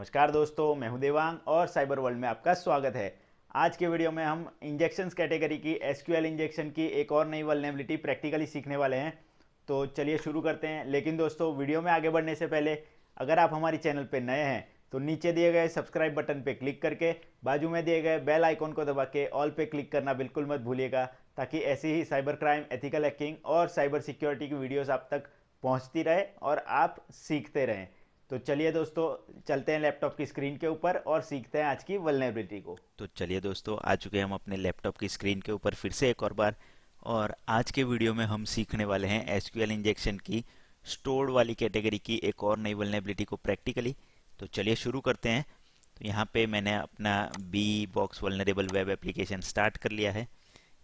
नमस्कार दोस्तों, मैं हूं देवांग और साइबर वर्ल्ड में आपका स्वागत है। आज के वीडियो में हम इंजेक्शंस कैटेगरी की एसक्यूएल इंजेक्शन की एक और नई वल्नरेबिलिटी प्रैक्टिकली सीखने वाले हैं। तो चलिए शुरू करते हैं। लेकिन दोस्तों, वीडियो में आगे बढ़ने से पहले अगर आप हमारी चैनल पर नए हैं तो नीचे दिए गए सब्सक्राइब बटन पर क्लिक करके बाजू में दिए गए बेल आइकॉन को दबा के ऑल पे क्लिक करना बिल्कुल मत भूलिएगा, ताकि ऐसी ही साइबर क्राइम, एथिकल हैकिंग और साइबर सिक्योरिटी की वीडियोस आप तक पहुंचती रहे और आप सीखते रहें। तो चलिए दोस्तों, चलते हैं लैपटॉप की स्क्रीन के ऊपर और सीखते हैं आज की वल्नरेबिलिटी को। तो चलिए दोस्तों, आ चुके हैं हम अपने लैपटॉप की स्क्रीन के ऊपर फिर से एक और बार। और आज के वीडियो में हम सीखने वाले हैं एसक्यूएल इंजेक्शन की स्टोर्ड वाली कैटेगरी की एक और नई वल्नरेबिलिटी को प्रैक्टिकली। तो चलिए शुरू करते हैं। तो यहाँ पे मैंने अपना bee box vulnerable web application start कर लिया है।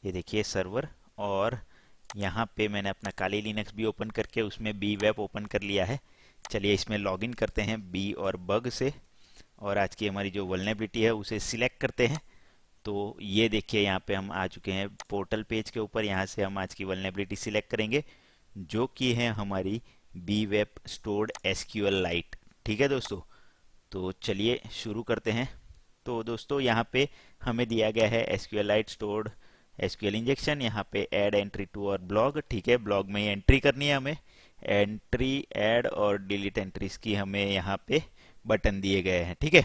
ये देखिए सर्वर, और यहाँ पे मैंने अपना काली लिनक्स भी ओपन करके उसमें बी वेब ओपन कर लिया है। चलिए इसमें लॉगिन करते हैं बी और बग से, और आज की हमारी जो वल्नरेबिलिटी है उसे सिलेक्ट करते हैं। तो ये देखिए यहाँ पे हम आ चुके हैं पोर्टल पेज के ऊपर। यहाँ से हम आज की वल्नरेबिलिटी सिलेक्ट करेंगे, जो कि है हमारी bee web stored SQL lite. ठीक है दोस्तों, तो चलिए शुरू करते हैं। तो दोस्तों, यहाँ पे हमें दिया गया है SQL light stored SQL injection. यहाँ पे ऐड एंट्री टू और ब्लॉग। ठीक है, ब्लॉग में ही एंट्री करनी है हमें। एंट्री, ऐड और डिलीट एंट्रीज की हमें यहाँ पे बटन दिए गए हैं। ठीक है,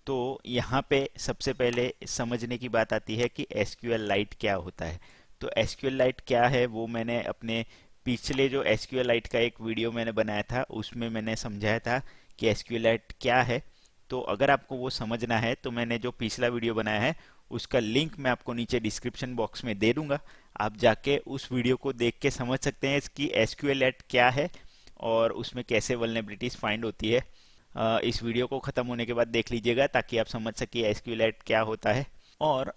तो यहाँ पे सबसे पहले समझने की बात आती है कि एसक्यूएल लाइट क्या होता है। तो एसक्यूएल लाइट क्या है वो मैंने अपने पिछले जो एसक्यूएल लाइट का एक वीडियो मैंने बनाया था उसमें मैंने समझाया था कि एसक्यूएल लाइट क्या है। तो अगर आपको वो समझना है तो मैंने जो पिछला वीडियो बनाया है उसका लिंक मैं आपको नीचे डिस्क्रिप्शन बॉक्स में दे दूंगा। आप जाके उस वीडियो को देख के समझ सकते हैं कि एसक्यूएल लाइट क्या है और उसमें कैसे वल्नरेबिलिटीज फाइंड होती है। इस वीडियो को ख़त्म होने के बाद देख लीजिएगा, ताकि आप समझ सकिए एसक्यूएल क्या होता है। और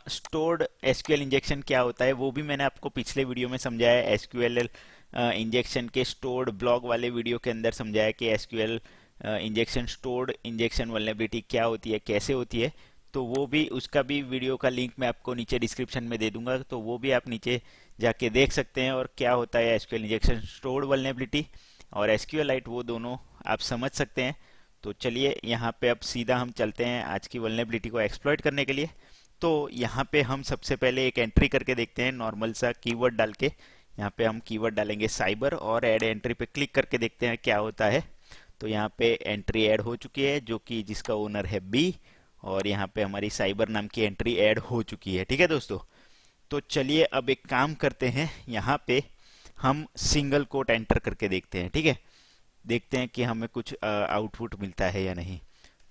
स्टोर्ड एसक्यूएल इंजेक्शन क्या होता है वो भी मैंने आपको पिछले वीडियो में समझाया है। एसक्यूएल इंजेक्शन के स्टोर्ड ब्लॉग वाले वीडियो के अंदर समझाया कि SQL injection stored injection vulnerability क्या होती है, कैसे होती है। तो वो भी, उसका भी वीडियो का लिंक मैं आपको नीचे डिस्क्रिप्शन में दे दूंगा, तो वो भी आप नीचे जाके देख सकते हैं। और क्या होता है एसक्यूएल इंजेक्शन स्टोर्ड वल्नरेबिलिटी और एसक्यूएल लाइट, वो दोनों आप समझ सकते हैं। तो चलिए यहाँ पे अब सीधा हम चलते हैं आज की वल्नरेबिलिटी को एक्सप्लॉइट करने के लिए। तो यहाँ पे हम सबसे पहले एक एंट्री करके देखते हैं, नॉर्मल सा कीवर्ड डाल के। यहाँ पे हम कीवर्ड डालेंगे साइबर और ऐड एंट्री पे क्लिक करके देखते हैं क्या होता है। तो यहाँ पे एंट्री ऐड हो चुकी है, जो कि जिसका ओनर है बी, और यहाँ पे हमारी साइबर नाम की एंट्री ऐड हो चुकी है। ठीक है दोस्तों, तो चलिए अब एक काम करते हैं, यहाँ पे हम सिंगल कोट एंटर करके देखते हैं। ठीक है, देखते हैं कि हमें कुछ आउटपुट मिलता है या नहीं।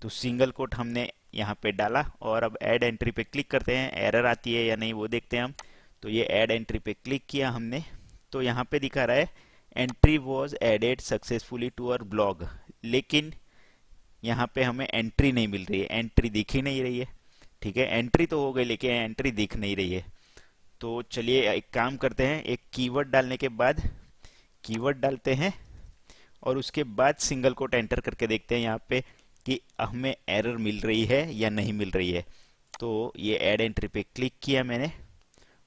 तो सिंगल कोट हमने यहाँ पे डाला और अब ऐड एंट्री पे क्लिक करते हैं। एरर आती है या नहीं वो देखते हैं हम। तो ये ऐड एंट्री पे क्लिक किया हमने, तो यहाँ पे दिखा रहा है entry was added successfully to our blog, लेकिन यहाँ पे हमें एंट्री नहीं मिल रही है, एंट्री दिख ही नहीं रही है। ठीक है, एंट्री तो हो गई लेकिन एंट्री दिख नहीं रही है। तो चलिए एक काम करते हैं, एक कीवर्ड डालने के बाद कीवर्ड डालते हैं और उसके बाद सिंगल कोट एंटर करके देखते हैं यहाँ पे कि हमें एरर मिल रही है या नहीं मिल रही है। तो ये ऐड एंट्री पे क्लिक किया मैंने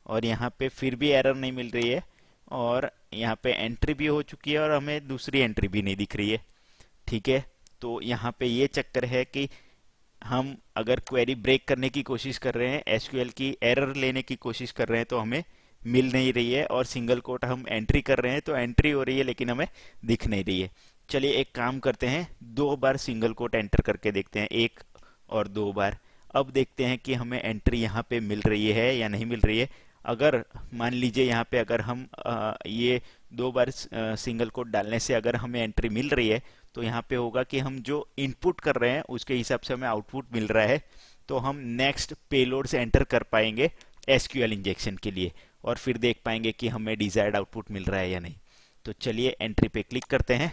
और यहाँ पे फिर भी एरर नहीं मिल रही है, और यहाँ पे एंट्री भी हो चुकी है और हमें दूसरी एंट्री भी नहीं दिख रही है। ठीक है, तो यहाँ पे ये चक्कर है कि हम अगर क्वेरी ब्रेक करने की कोशिश कर रहे हैं, एसक्यूएल की एरर लेने की कोशिश कर रहे हैं, तो हमें मिल नहीं रही है। और सिंगल कोट हम एंट्री कर रहे हैं तो एंट्री हो रही है लेकिन हमें दिख नहीं रही है। चलिए एक काम करते हैं, 2 बार सिंगल कोट एंटर करके देखते हैं, 1 और 2 बार। अब देखते हैं कि हमें एंट्री यहाँ पे मिल रही है या नहीं मिल रही है। अगर मान लीजिए यहाँ पे अगर हम ये 2 बार सिंगल कोट डालने से अगर हमें एंट्री मिल रही है, तो यहाँ पे होगा कि हम जो इनपुट कर रहे हैं उसके हिसाब से हमें आउटपुट मिल रहा है। तो हम नेक्स्ट पेलोड से एंटर कर पाएंगे एसक्यूएल इंजेक्शन के लिए, और फिर देख पाएंगे कि हमें डिजायर्ड आउटपुट मिल रहा है या नहीं। तो चलिए एंट्री पे क्लिक करते हैं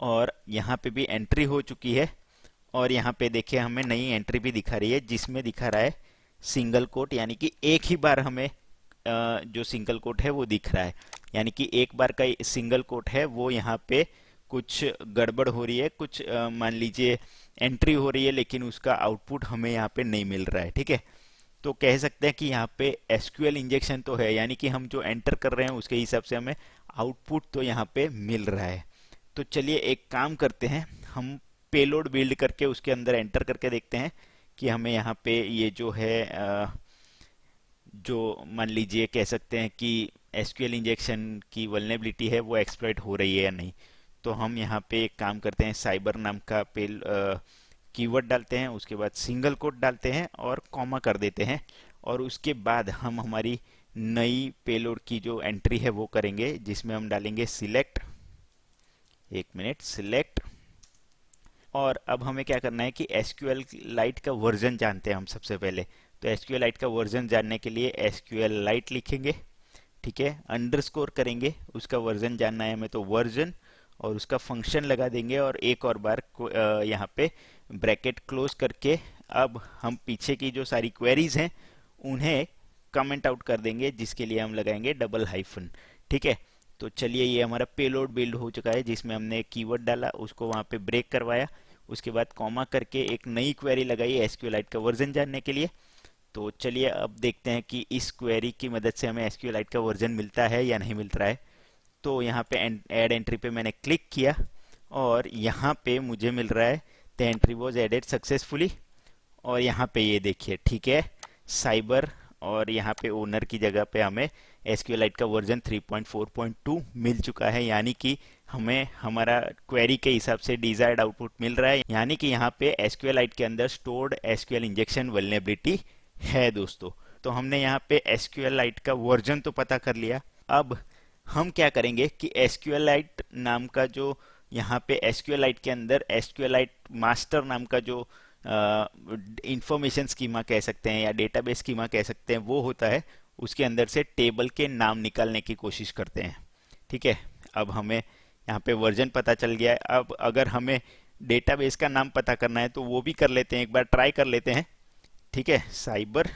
और यहाँ पे भी एंट्री हो चुकी है, और यहाँ पे देखिए हमें नई एंट्री भी दिखा रही है जिसमें दिखा रहा है सिंगल कोट, यानी कि एक ही बार हमें जो सिंगल कोट है वो दिख रहा है। यानी कि एक बार का सिंगल कोट है वो यहाँ पे कुछ गड़बड़ हो रही है, कुछ मान लीजिए एंट्री हो रही है लेकिन उसका आउटपुट हमें यहाँ पे नहीं मिल रहा है। ठीक है, तो कह सकते हैं कि यहाँ पे एसक्यूएल इंजेक्शन तो है, यानी कि हम जो एंटर कर रहे हैं उसके हिसाब से हमें आउटपुट तो यहाँ पे मिल रहा है। तो चलिए एक काम करते हैं, हम पेलोड बिल्ड करके उसके अंदर एंटर करके देखते हैं कि हमें यहाँ पे ये जो है जो मान लीजिए कह सकते हैं कि एसक्यूएल इंजेक्शन की वल्नरेबिलिटी है वो एक्सप्लॉइट हो रही है या नहीं। तो हम यहाँ पे एक काम करते हैं, साइबर नाम का कीवर्ड डालते हैं, उसके बाद सिंगल कोट डालते हैं और कॉमा कर देते हैं, और उसके बाद हम हमारी नई पेलोड की जो एंट्री है वो करेंगे, जिसमें हम डालेंगे सिलेक्ट, एक मिनट, सिलेक्ट। और अब हमें क्या करना है कि एसक्यूएल लाइट का वर्जन जानते हैं हम सबसे पहले। तो एसक्यूएल लाइट का वर्जन जानने के लिए एसक्यूएल लाइट लिखेंगे, ठीक है, अंडरस्कोर करेंगे, उसका वर्जन जानना है हमें तो वर्जन, और उसका फंक्शन लगा देंगे, और एक और बार यहाँ पे ब्रैकेट क्लोज करके अब हम पीछे की जो सारी क्वेरीज हैं उन्हें कमेंट आउट कर देंगे, जिसके लिए हम लगाएंगे डबल हाइफन, ठीक है। तो चलिए, ये हमारा पेलोड बिल्ड हो चुका है, जिसमें हमने कीवर्ड डाला, उसको वहाँ पे ब्रेक करवाया, उसके बाद कॉमा करके एक नई क्वेरी लगाई एसक्यूएलाइट का वर्जन जानने के लिए। तो चलिए अब देखते हैं कि इस क्वेरी की मदद से हमें एसक्यूएलाइट का वर्जन मिलता है या नहीं मिल रहा है। तो यहाँ पे ऐड एंट्री पे मैंने क्लिक किया और यहाँ पे मुझे मिल रहा है the entry was added successfully, और यहाँ पे ये देखिए, ठीक है, साइबर, और यहाँ पे ओनर की जगह पे हमें एसक्यूएलाइट का वर्जन 3.4.2 मिल चुका है, यानी कि हमें हमारा क्वेरी के हिसाब से डिजायर्ड आउटपुट मिल रहा है, यानी कि यहाँ पे एसक्यूएलाइट के अंदर स्टोर्ड एसक्यूएल इंजेक्शन वल्नरेबिलिटी है दोस्तों। तो हमने यहाँ पे एसक्यूएलाइट का वर्जन तो पता कर लिया। अब हम क्या करेंगे कि एसक्यूएलाइट नाम का जो यहाँ पे एसक्यूएलाइट के अंदर एसक्यूएलाइट मास्टर नाम का जो इंफॉर्मेशन स्कीमा कह सकते हैं या डेटाबेस स्कीमा कह सकते हैं वो होता है, उसके अंदर से टेबल के नाम निकालने की कोशिश करते हैं, ठीक है। अब हमें यहाँ पे वर्जन पता चल गया है। अब अगर हमें डेटाबेस का नाम पता करना है तो वो भी कर लेते हैं, एक बार ट्राई कर लेते हैं, ठीक है। साइबर,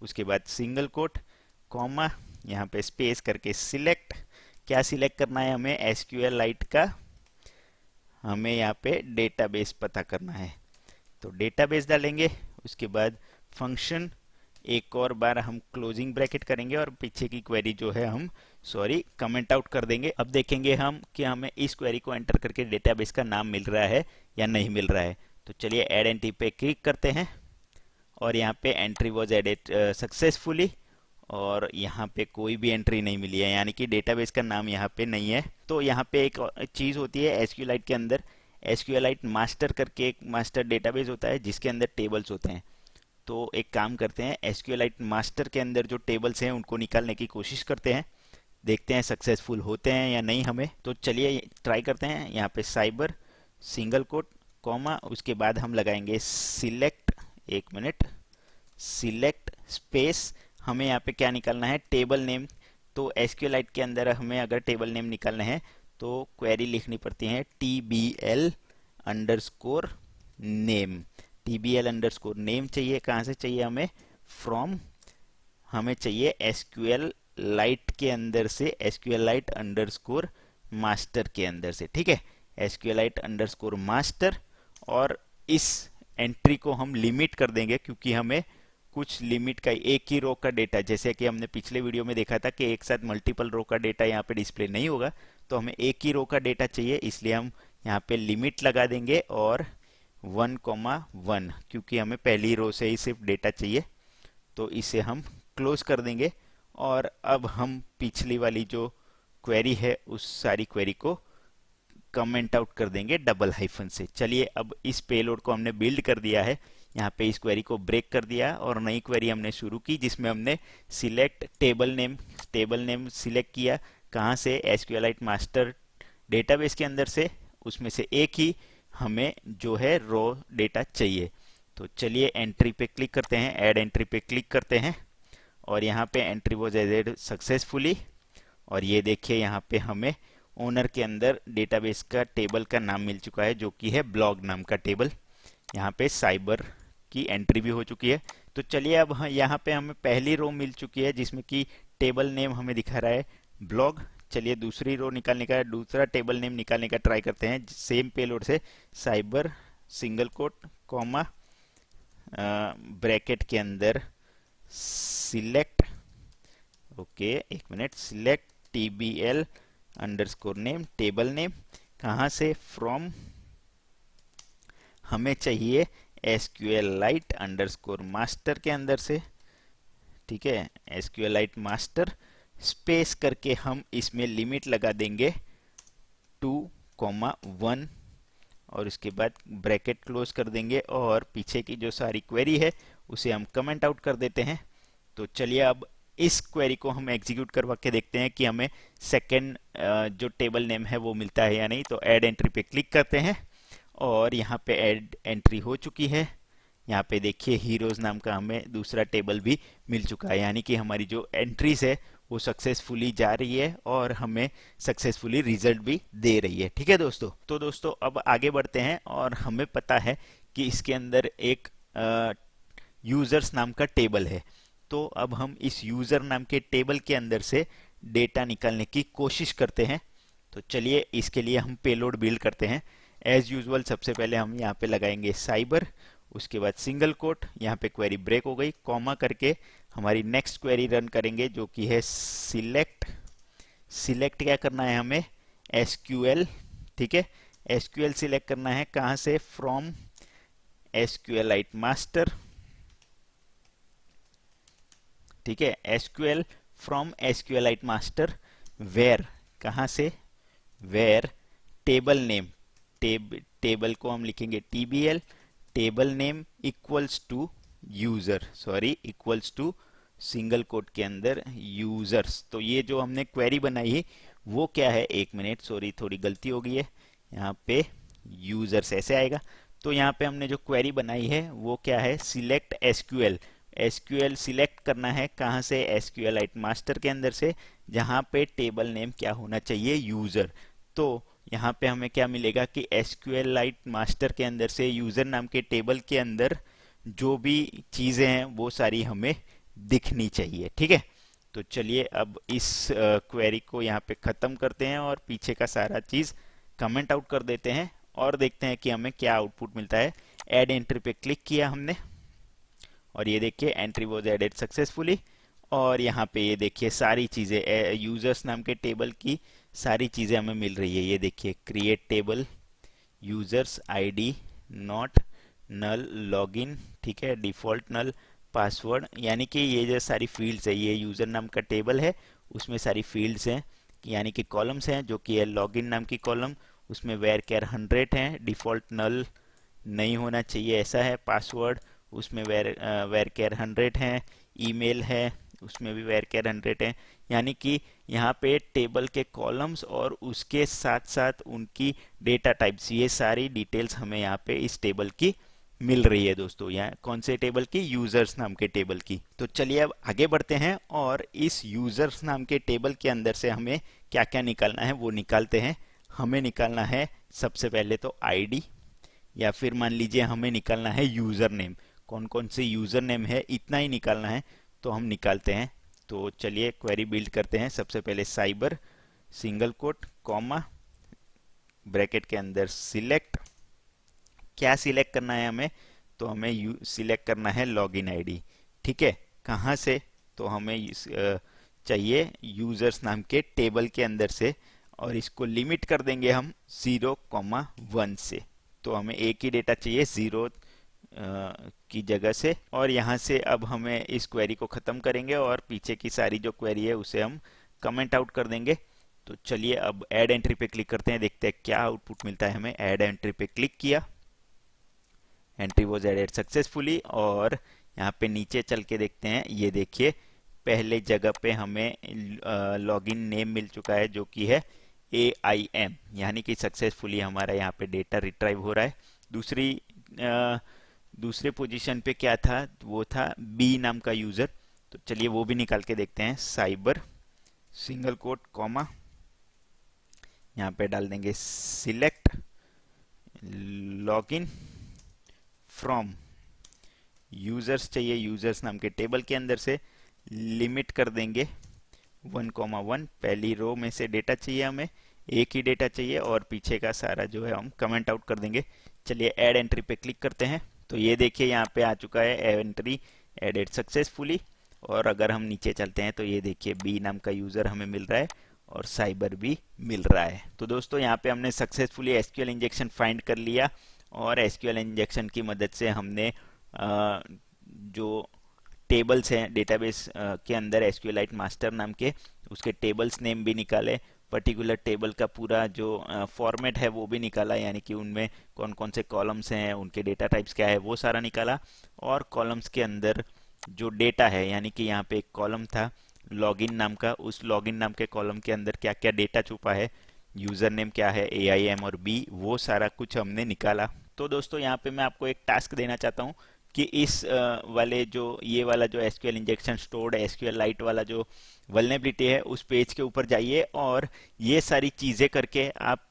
उसके बाद सिंगल कोट, कॉमा, यहाँ पे स्पेस करके सिलेक्ट। क्या सिलेक्ट करना है हमें? एसक्यूएल लाइट का हमें यहाँ पे डेटाबेस पता करना है, तो डेटाबेस डालेंगे, उसके बाद फंक्शन, एक और बार हम क्लोजिंग ब्रैकेट करेंगे और पीछे की क्वेरी जो है हम कमेंट आउट कर देंगे। अब देखेंगे हम कि हमें इस क्वेरी को एंटर करके डेटाबेस का नाम मिल रहा है या नहीं मिल रहा है। तो चलिए ऐड एंट्री पे क्लिक करते हैं और यहाँ पे एंट्री वॉज एडेड सक्सेसफुली, और यहाँ पे कोई भी एंट्री नहीं मिली है, यानी कि डेटाबेस का नाम यहाँ पे नहीं है। तो यहाँ पे एक चीज़ होती है एसक्यूएलाइट के अंदर, एसक्यूएलाइट मास्टर करके एक मास्टर डेटाबेस होता है जिसके अंदर टेबल्स होते हैं। तो एक काम करते हैं, एसक्यूएलाइट मास्टर के अंदर जो टेबल्स हैं उनको निकालने की कोशिश करते हैं, देखते हैं सक्सेसफुल होते हैं या नहीं हमें। तो चलिए ट्राई करते हैं। यहाँ पे साइबर, सिंगल कोट, कॉमा, उसके बाद हम लगाएंगे सिलेक्ट, एक मिनट, सिलेक्ट स्पेस, हमें यहाँ पे क्या निकालना है? Table name. तो एसक्यूएलाइट के अंदर हमें अगर टेबल नेम निकालना है तो क्वेरी लिखनी पड़ती है TBL underscore name. TBL underscore name चाहिए, कहाँ से चाहिए हमें? फ्रॉम, हमें चाहिए एसक्यूएल लाइट के अंदर से, एसक्यूएल लाइट अंडरस्कोर मास्टर के अंदर से, ठीक है, एसक्यूएल लाइट अंडरस्कोर मास्टर। और इस एंट्री को हम लिमिट कर देंगे, क्योंकि हमें कुछ लिमिट का, एक ही रो का डेटा, जैसे कि हमने पिछले वीडियो में देखा था कि एक साथ मल्टीपल रो का डेटा यहाँ पे डिस्प्ले नहीं होगा, तो हमें एक ही रो का डेटा चाहिए, इसलिए हम यहाँ पे लिमिट लगा देंगे और 1,1, क्योंकि हमें पहली रो से ही सिर्फ डेटा चाहिए। तो इसे हम क्लोज कर देंगे और अब हम पिछली वाली जो क्वेरी है उस सारी क्वेरी को कमेंट आउट कर देंगे डबल हाइफन से। चलिए अब इस पेलोड को हमने बिल्ड कर दिया है, यहाँ पे इस क्वेरी को ब्रेक कर दिया और नई क्वेरी हमने शुरू की, जिसमें हमने सिलेक्ट टेबल नेम सिलेक्ट किया, कहाँ से? एसक्यूएलाइट मास्टर डेटाबेस के अंदर से, उसमें से एक ही हमें जो है रो डेटा चाहिए। तो चलिए एंट्री पे क्लिक करते हैं, ऐड एंट्री पे क्लिक करते हैं और यहाँ पे एंट्री वॉज एडेड सक्सेसफुली, और ये देखिए यहाँ पे हमें ओनर के अंदर डेटाबेस का टेबल का नाम मिल चुका है, जो कि है ब्लॉग नाम का टेबल। यहाँ पे साइबर की एंट्री भी हो चुकी है। तो चलिए अब यहाँ पे हमें पहली रो मिल चुकी है जिसमें कि टेबल नेम हमें दिखा रहा है ब्लॉग। चलिए दूसरी रो निकालने का, दूसरा टेबल नेम निकालने का ट्राई करते हैं सेम पेलोड से, cyber, single quote, comma, bracket के अंदर सिलेक्ट, ओके एक minute, select TBL underscore name, table name, कहाँ से? फ्रॉम हमें चाहिए SQLite अंडरस्कोर मास्टर के अंदर से, ठीक है, SQLite मास्टर स्पेस करके हम इसमें लिमिट लगा देंगे 2,1 और उसके बाद ब्रैकेट क्लोज कर देंगे और पीछे की जो सारी क्वेरी है उसे हम कमेंट आउट कर देते हैं। तो चलिए अब इस क्वेरी को हम एग्जीक्यूट करवा के देखते हैं कि हमें सेकेंड जो टेबल नेम है वो मिलता है या नहीं। तो ऐड एंट्री पे क्लिक करते हैं और यहाँ पे ऐड एंट्री हो चुकी है। यहाँ पे देखिए हीरोज नाम का हमें दूसरा टेबल भी मिल चुका है, यानी कि हमारी जो एंट्रीज है वो सक्सेसफुली जा रही है और हमें सक्सेसफुली रिजल्ट भी दे रही है। ठीक है दोस्तों, तो दोस्तों अब आगे बढ़ते हैं और हमें पता है कि इसके अंदर एक यूजर्स नाम का टेबल है। तो अब हम इस यूजर नाम के टेबल के अंदर से डेटा निकालने की कोशिश करते हैं। तो चलिए इसके लिए हम पेलोड बिल्ड करते हैं। एज यूजुअल सबसे पहले हम यहाँ पे लगाएंगे साइबर, उसके बाद सिंगल कोट, यहाँ पे क्वेरी ब्रेक हो गई, कॉमा करके हमारी नेक्स्ट क्वेरी रन करेंगे जो कि है सिलेक्ट। सिलेक्ट क्या करना है हमें, एसक्यूएल, ठीक है, एसक्यूएल सिलेक्ट करना है कहाँ से, फ्रॉम एसक्यूएलाइट मास्टर, ठीक है, SQL from SQLite master, where कहाँ से, वेयर टेबल नेम, टेबल को हम लिखेंगे TBL, table name equals to user, sorry equals to single quote के अंदर यूजर्स। तो ये जो हमने क्वेरी बनाई है वो क्या है, एक मिनट, सॉरी थोड़ी गलती हो गई है, यहाँ पे यूजर्स ऐसे आएगा। तो यहाँ पे हमने जो क्वेरी बनाई है वो क्या है, सिलेक्ट एसक्यूएल, एसक्यूएल सिलेक्ट करना है कहाँ से, एसक्यूएलाइट मास्टर के अंदर से, जहाँ पे टेबल नेम क्या होना चाहिए, यूजर। तो यहाँ पे हमें क्या मिलेगा कि एसक्यूएलाइट मास्टर के अंदर से यूजर नाम के टेबल के अंदर जो भी चीजें हैं वो सारी हमें दिखनी चाहिए। ठीक है, तो चलिए अब इस क्वेरी को यहाँ पे खत्म करते हैं और पीछे का सारा चीज कमेंट आउट कर देते हैं और देखते हैं कि हमें क्या आउटपुट मिलता है। ऐड एंट्री पे क्लिक किया हमने और ये देखिए एंट्री वॉज एडेड सक्सेसफुली और यहाँ पे ये देखिए सारी चीजें यूजर्स नाम के टेबल की सारी चीजें हमें मिल रही है। ये देखिए create table, users ID not null, login, ठीक है, डिफॉल्ट नल, पासवर्ड, यानी कि ये जो सारी फील्ड्स है ये यूजर नाम का टेबल है, उसमें सारी फील्ड्स हैं यानी कि कॉलम्स हैं, जो कि है लॉगिन नाम की कॉलम, उसमें वेर केयर 100 है, डिफॉल्ट नल नहीं होना चाहिए ऐसा है, पासवर्ड उसमें वेर केयर 100 है, ईमेल है उसमें भी वेर केयर 100 है। यानी कि यहाँ पे टेबल के कॉलम्स और उसके साथ साथ उनकी डेटा टाइप्स, ये सारी डिटेल्स हमें यहाँ पे इस टेबल की मिल रही है दोस्तों। यहाँ कौन से टेबल की, यूजर्स नाम के टेबल की। तो चलिए अब आगे बढ़ते हैं और इस यूजर्स नाम के टेबल के अंदर से हमें क्या क्या निकालना है वो निकालते हैं। हमें निकालना है सबसे पहले तो आईडी, या फिर मान लीजिए हमें निकालना है यूजर नेम, कौन कौन से यूजर नेम है इतना ही निकालना है तो हम निकालते हैं। तो चलिए क्वेरी बिल्ड करते हैं। सबसे पहले cyber, single quote, comma, bracket के अंदर सिलेक्ट, क्या सिलेक्ट करना है हमें, तो हमें सिलेक्ट करना है लॉगिन आईडी, ठीक है, कहाँ से, तो हमें चाहिए यूजर्स नाम के टेबल के अंदर से और इसको लिमिट कर देंगे हम 0,1 से। तो हमें एक ही डेटा चाहिए 0 की जगह से और यहाँ से अब हमें इस क्वेरी को ख़त्म करेंगे और पीछे की सारी जो क्वेरी है उसे हम कमेंट आउट कर देंगे। तो चलिए अब ऐड एंट्री पे क्लिक करते हैं, देखते हैं क्या आउटपुट मिलता है हमें। ऐड एंट्री पे क्लिक किया, एंट्री वॉज एडेड सक्सेसफुली और यहाँ पे नीचे चल के देखते हैं, ये देखिए पहले जगह पे हमें लॉगिन नेम मिल चुका है जो कि है AIM, यानी कि सक्सेसफुली हमारा यहाँ पे डेटा रिट्राइव हो रहा है। दूसरे पोजीशन पे क्या था, वो था B नाम का यूजर। तो चलिए वो भी निकाल के देखते हैं। साइबर, सिंगल कोट, कॉमा, यहाँ पे डाल देंगे सिलेक्ट लॉगिन फ्रॉम यूजर्स, चाहिए यूजर्स नाम के टेबल के अंदर से, लिमिट कर देंगे 1,1, पहली रो में से डेटा चाहिए हमें, एक ही डेटा चाहिए और पीछे का सारा जो है हम कमेंट आउट कर देंगे। चलिए ऐड एंट्री पे क्लिक करते हैं तो ये देखिए यहाँ पे आ चुका है एंट्री एडेड सक्सेसफुली। और अगर हम नीचे चलते हैं तो ये देखिए B नाम का यूजर हमें मिल रहा है और साइबर भी मिल रहा है। तो दोस्तों यहाँ पे हमने सक्सेसफुली एसक्यूएल इंजेक्शन फाइंड कर लिया और एसक्यूएल इंजेक्शन की मदद से हमने जो टेबल्स हैं डेटाबेस के अंदर एसक्यूएलाइट मास्टर नाम के, उसके टेबल्स नेम भी निकाले, पर्टिकुलर टेबल का पूरा जो फॉर्मेट है वो भी निकाला, यानी कि उनमें कौन कौन से कॉलम्स हैं, उनके डेटा टाइप्स क्या है, वो सारा निकाला। और कॉलम्स के अंदर जो डेटा है, यानी कि यहाँ पे एक कॉलम था लॉगिन नाम का, उस लॉगिन नाम के कॉलम के अंदर क्या क्या डेटा छुपा है, यूज़र नेम क्या है, AIM और B, वो सारा कुछ हमने निकाला। तो दोस्तों यहाँ पे मैं आपको एक टास्क देना चाहता हूँ कि इस वाले जो ये वाला जो SQL injection stored SQL light वाला जो वल्नरेबिलिटी है उस पेज के ऊपर जाइए और ये सारी चीज़ें करके आप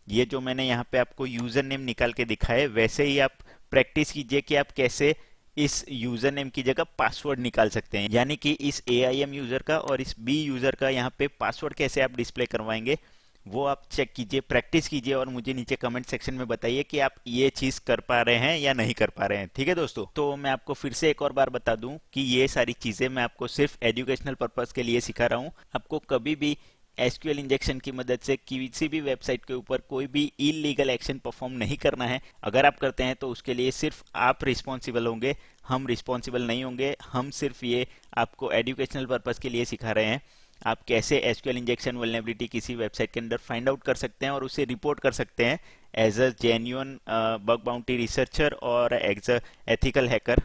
ये जो मैंने यहाँ पे आपको यूज़र नेम निकाल के दिखाए वैसे ही आप प्रैक्टिस कीजिए कि आप कैसे इस यूज़र नेम की जगह पासवर्ड निकाल सकते हैं, यानी कि इस AIM यूज़र का और इस B यूज़र का यहाँ पे पासवर्ड कैसे आप डिस्प्ले करवाएंगे वो आप चेक कीजिए, प्रैक्टिस कीजिए और मुझे नीचे कमेंट सेक्शन में बताइए कि आप ये चीज़ कर पा रहे हैं या नहीं कर पा रहे हैं। ठीक है दोस्तों, तो मैं आपको फिर से एक और बार बता दूं कि ये सारी चीज़ें मैं आपको सिर्फ एजुकेशनल पर्पस के लिए सिखा रहा हूं। आपको कभी भी एसक्यूएल इंजेक्शन की मदद से किसी भी वेबसाइट के ऊपर कोई भी इलीगल एक्शन परफॉर्म नहीं करना है। अगर आप करते हैं तो उसके लिए सिर्फ आप रिस्पॉन्सिबल होंगे, हम रिस्पॉन्सिबल नहीं होंगे। हम सिर्फ ये आपको एजुकेशनल पर्पस के लिए सिखा रहे हैं आप कैसे एसक्यूएल इंजेक्शन वल्नरेबिलिटी किसी वेबसाइट के अंदर फाइंड आउट कर सकते हैं और उसे रिपोर्ट कर सकते हैं as a genuine bug bounty researcher और एज अ एथिकल हैकर।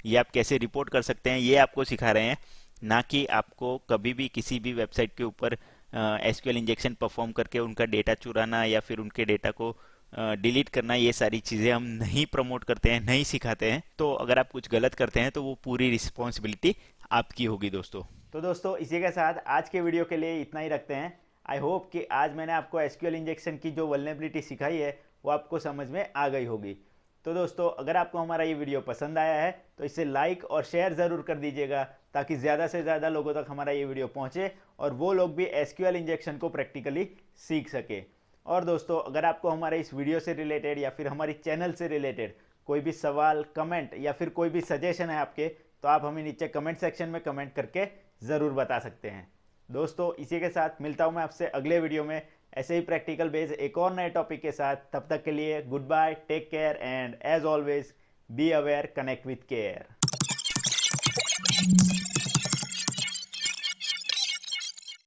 ये आप कैसे रिपोर्ट कर सकते हैं ये आपको सिखा रहे हैं, ना कि आपको कभी भी किसी भी वेबसाइट के ऊपर एसक्यूएल इंजेक्शन परफॉर्म करके उनका डेटा चुराना या फिर उनके डेटा को डिलीट करना। ये सारी चीज़ें हम नहीं प्रमोट करते हैं, नहीं सिखाते हैं। तो अगर आप कुछ गलत करते हैं तो वो पूरी रिस्पॉन्सिबिलिटी आपकी होगी दोस्तों। तो दोस्तों इसी के साथ आज के वीडियो के लिए इतना ही रखते हैं। आई होप कि आज मैंने आपको एसक्यूएल इंजेक्शन की जो वल्नरेबिलिटी सिखाई है वो आपको समझ में आ गई होगी। तो दोस्तों अगर आपको हमारा ये वीडियो पसंद आया है तो इसे लाइक और शेयर ज़रूर कर दीजिएगा ताकि ज़्यादा से ज़्यादा लोगों तक हमारा ये वीडियो पहुँचे और वो लोग भी एसक्यूएल इंजेक्शन को प्रैक्टिकली सीख सके। और दोस्तों अगर आपको हमारे इस वीडियो से रिलेटेड या फिर हमारी चैनल से रिलेटेड कोई भी सवाल, कमेंट या फिर कोई भी सजेशन है आपके, तो आप हमें नीचे कमेंट सेक्शन में कमेंट करके ज़रूर बता सकते हैं। दोस्तों इसी के साथ मिलता हूं मैं आपसे अगले वीडियो में ऐसे ही प्रैक्टिकल बेस्ड एक और नए टॉपिक के साथ। तब तक के लिए goodbye, take care and as always be aware, connect with care.